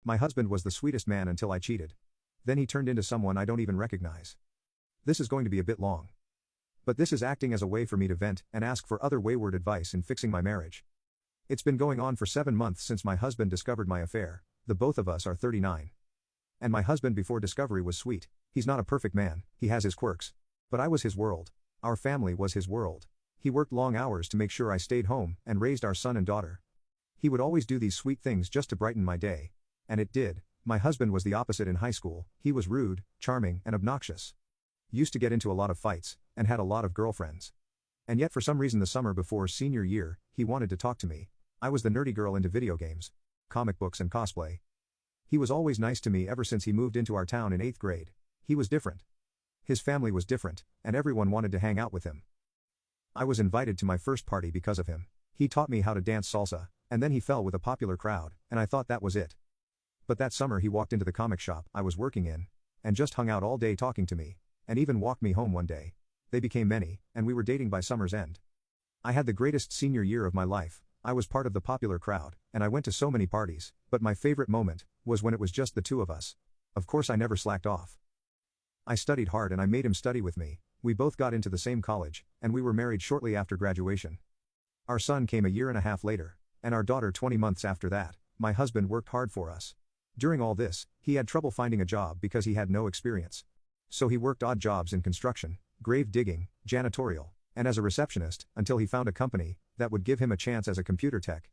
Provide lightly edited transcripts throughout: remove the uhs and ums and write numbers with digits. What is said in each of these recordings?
My husband was the sweetest man until I cheated. Then he turned into someone I don't even recognize. This is going to be a bit long. But this is acting as a way for me to vent and ask for other wayward advice in fixing my marriage. It's been going on for 7 months since my husband discovered my affair. The both of us are 39. And my husband before discovery was sweet. He's not a perfect man, he has his quirks. But I was his world. Our family was his world. He worked long hours to make sure I stayed home and raised our son and daughter. He would always do these sweet things just to brighten my day. And it did. My husband was the opposite in high school. He was rude, charming, and obnoxious. Used to get into a lot of fights, and had a lot of girlfriends. And yet for some reason the summer before senior year, he wanted to talk to me. I was the nerdy girl into video games, comic books and cosplay. He was always nice to me ever since he moved into our town in 8th grade. He was different. His family was different, and everyone wanted to hang out with him. I was invited to my first party because of him. He taught me how to dance salsa, and then he fell with a popular crowd, and I thought that was it. But that summer he walked into the comic shop I was working in, and just hung out all day talking to me, and even walked me home one day. They became many, and we were dating by summer's end. I had the greatest senior year of my life. I was part of the popular crowd, and I went to so many parties, but my favorite moment was when it was just the two of us. Of course I never slacked off. I studied hard and I made him study with me. We both got into the same college, and we were married shortly after graduation. Our son came a year and a half later, and our daughter 20 months after that. My husband worked hard for us. During all this, he had trouble finding a job because he had no experience. So he worked odd jobs in construction, grave digging, janitorial, and as a receptionist, until he found a company that would give him a chance as a computer tech.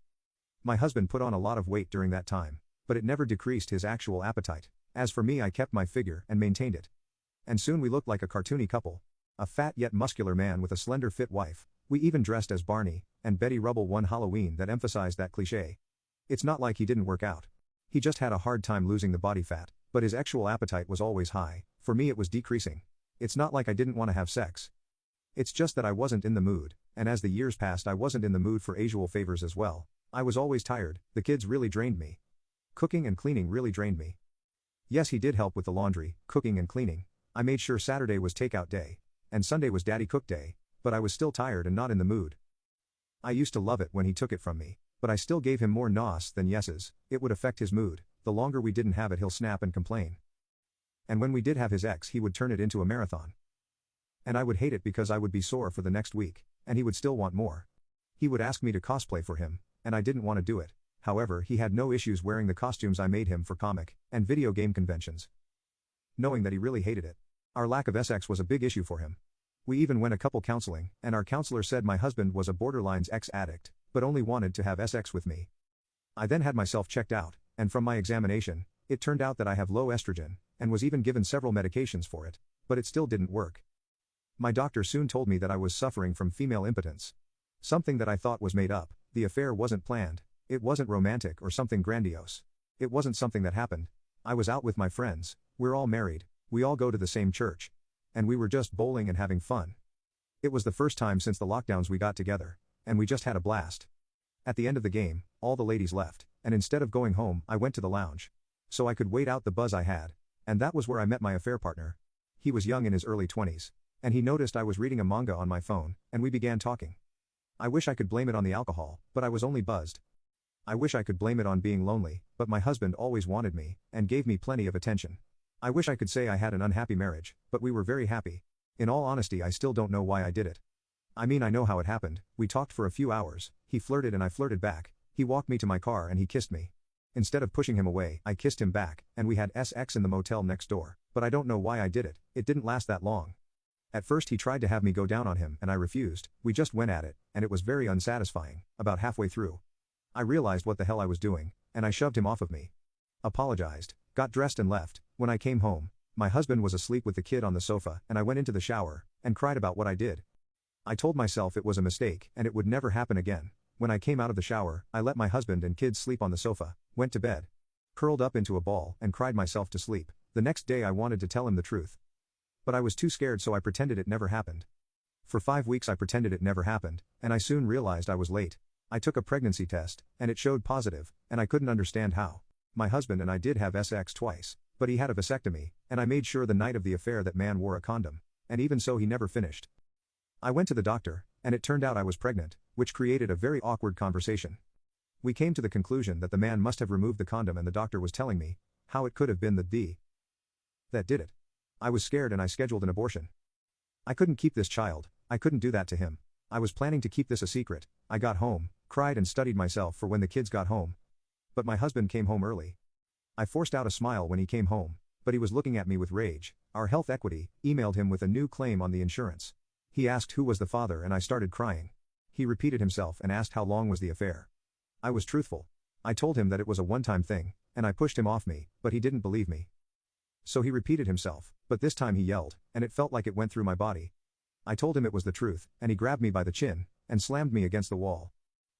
My husband put on a lot of weight during that time, but it never decreased his actual appetite. As for me, I kept my figure and maintained it. And soon we looked like a cartoony couple. A fat yet muscular man with a slender fit wife. We even dressed as Barney and Betty Rubble one Halloween that emphasized that cliché. It's not like he didn't work out. He just had a hard time losing the body fat, but his actual appetite was always high. For me it was decreasing. It's not like I didn't want to have sex. It's just that I wasn't in the mood, and as the years passed I wasn't in the mood for usual favors as well. I was always tired, the kids really drained me. Cooking and cleaning really drained me. Yes, he did help with the laundry, cooking and cleaning. I made sure Saturday was takeout day, and Sunday was daddy cook day, but I was still tired and not in the mood. I used to love it when he took it from me, but I still gave him more no's than yeses. It would affect his mood. The longer we didn't have it he'll snap and complain. And when we did have his ex he would turn it into a marathon. And I would hate it because I would be sore for the next week, and he would still want more. He would ask me to cosplay for him, and I didn't want to do it. However, he had no issues wearing the costumes I made him for comic and video game conventions. Knowing that he really hated it. Our lack of sex was a big issue for him. We even went a couple counseling, and our counselor said my husband was a borderline sex addict, but only wanted to have sex with me. I then had myself checked out, and from my examination, it turned out that I have low estrogen, and was even given several medications for it, but it still didn't work. My doctor soon told me that I was suffering from female impotence. Something that I thought was made up. The affair wasn't planned, it wasn't romantic or something grandiose. It wasn't something that happened. I was out with my friends, we're all married, we all go to the same church. And we were just bowling and having fun. It was the first time since the lockdowns we got together, and we just had a blast. At the end of the game, all the ladies left, and instead of going home, I went to the lounge. So I could wait out the buzz I had, and that was where I met my affair partner. He was young in his early 20s, and he noticed I was reading a manga on my phone, and we began talking. I wish I could blame it on the alcohol, but I was only buzzed. I wish I could blame it on being lonely, but my husband always wanted me, and gave me plenty of attention. I wish I could say I had an unhappy marriage, but we were very happy. In all honesty, I still don't know why I did it. I mean, I know how it happened. We talked for a few hours, he flirted and I flirted back, he walked me to my car and he kissed me. Instead of pushing him away, I kissed him back, and we had sex in the motel next door, but I don't know why I did it. It didn't last that long. At first he tried to have me go down on him and I refused. We just went at it, and it was very unsatisfying. About halfway through, I realized what the hell I was doing, and I shoved him off of me. Apologized, got dressed and left. When I came home, my husband was asleep with the kid on the sofa, and I went into the shower and cried about what I did. I told myself it was a mistake and it would never happen again. When I came out of the shower, I let my husband and kids sleep on the sofa, went to bed, curled up into a ball and cried myself to sleep. The next day I wanted to tell him the truth, but I was too scared, so I pretended it never happened. For 5 weeks I pretended it never happened, and I soon realized I was late. I took a pregnancy test, and it showed positive, and I couldn't understand how. My husband and I did have sex twice, but he had a vasectomy, and I made sure the night of the affair that man wore a condom, and even so he never finished. I went to the doctor, and it turned out I was pregnant, which created a very awkward conversation. We came to the conclusion that the man must have removed the condom, and the doctor was telling me how it could have been the D that did it. I was scared and I scheduled an abortion. I couldn't keep this child, I couldn't do that to him. I was planning to keep this a secret. I got home, cried and studied myself for when the kids got home. But my husband came home early. I forced out a smile when he came home, but he was looking at me with rage. Our health equity emailed him with a new claim on the insurance. He asked who was the father and I started crying. He repeated himself and asked how long was the affair. I was truthful. I told him that it was a one-time thing, and I pushed him off me, but he didn't believe me. So he repeated himself, but this time he yelled, and it felt like it went through my body. I told him it was the truth, and he grabbed me by the chin, and slammed me against the wall.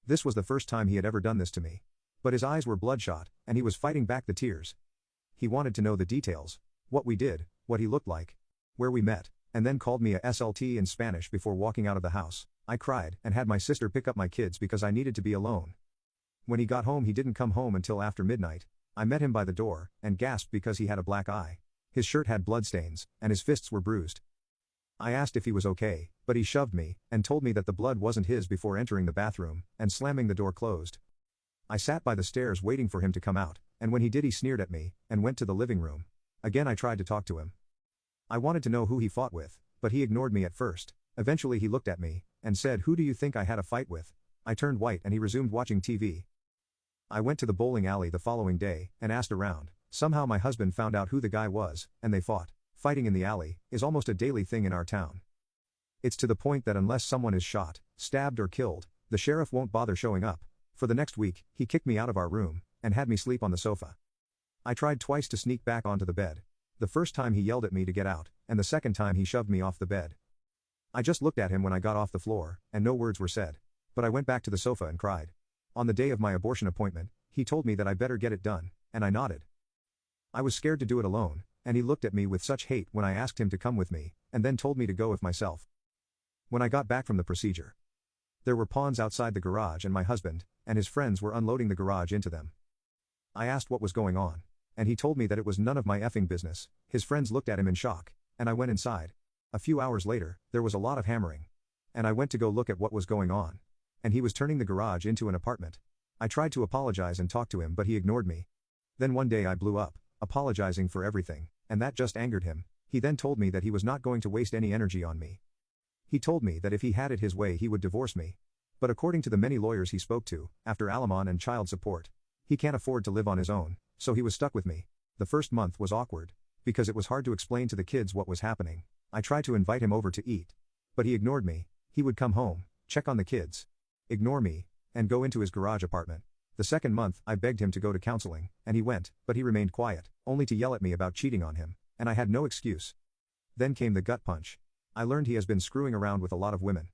This was the first time he had ever done this to me. But his eyes were bloodshot, and he was fighting back the tears. He wanted to know the details, what we did, what he looked like, where we met, and then called me a SLT in Spanish before walking out of the house. I cried, and had my sister pick up my kids because I needed to be alone. When he got home he didn't come home until after midnight. I met him by the door, and gasped because he had a black eye. His shirt had bloodstains, and his fists were bruised. I asked if he was okay, but he shoved me, and told me that the blood wasn't his before entering the bathroom, and slamming the door closed. I sat by the stairs waiting for him to come out, and when he did he sneered at me, and went to the living room. Again I tried to talk to him. I wanted to know who he fought with, but he ignored me at first. Eventually he looked at me, and said, "Who do you think I had a fight with?" I turned white and he resumed watching TV. I went to the bowling alley the following day, and asked around. Somehow my husband found out who the guy was, and they fought. Fighting in the alley is almost a daily thing in our town. It's to the point that unless someone is shot, stabbed or killed, the sheriff won't bother showing up. For the next week, he kicked me out of our room, and had me sleep on the sofa. I tried twice to sneak back onto the bed. The first time he yelled at me to get out, and the second time he shoved me off the bed. I just looked at him when I got off the floor, and no words were said. But I went back to the sofa and cried. On the day of my abortion appointment, he told me that I better get it done, and I nodded. I was scared to do it alone, and he looked at me with such hate when I asked him to come with me, and then told me to go if myself. When I got back from the procedure, there were pawns outside the garage and my husband and his friends were unloading the garage into them. I asked what was going on, and he told me that it was none of my effing business. His friends looked at him in shock, and I went inside. A few hours later, there was a lot of hammering. And I went to go look at what was going on. And he was turning the garage into an apartment. I tried to apologize and talk to him, but he ignored me. Then one day I blew up, apologizing for everything, and that just angered him. He then told me that he was not going to waste any energy on me. He told me that if he had it his way he would divorce me. But according to the many lawyers he spoke to, after alimony and child support, he can't afford to live on his own, so he was stuck with me. The first month was awkward, because it was hard to explain to the kids what was happening. I tried to invite him over to eat. But he ignored me. He would come home, check on the kids, ignore me, and go into his garage apartment. The second month, I begged him to go to counseling, and he went, but he remained quiet, only to yell at me about cheating on him, and I had no excuse. Then came the gut punch. I learned he has been screwing around with a lot of women.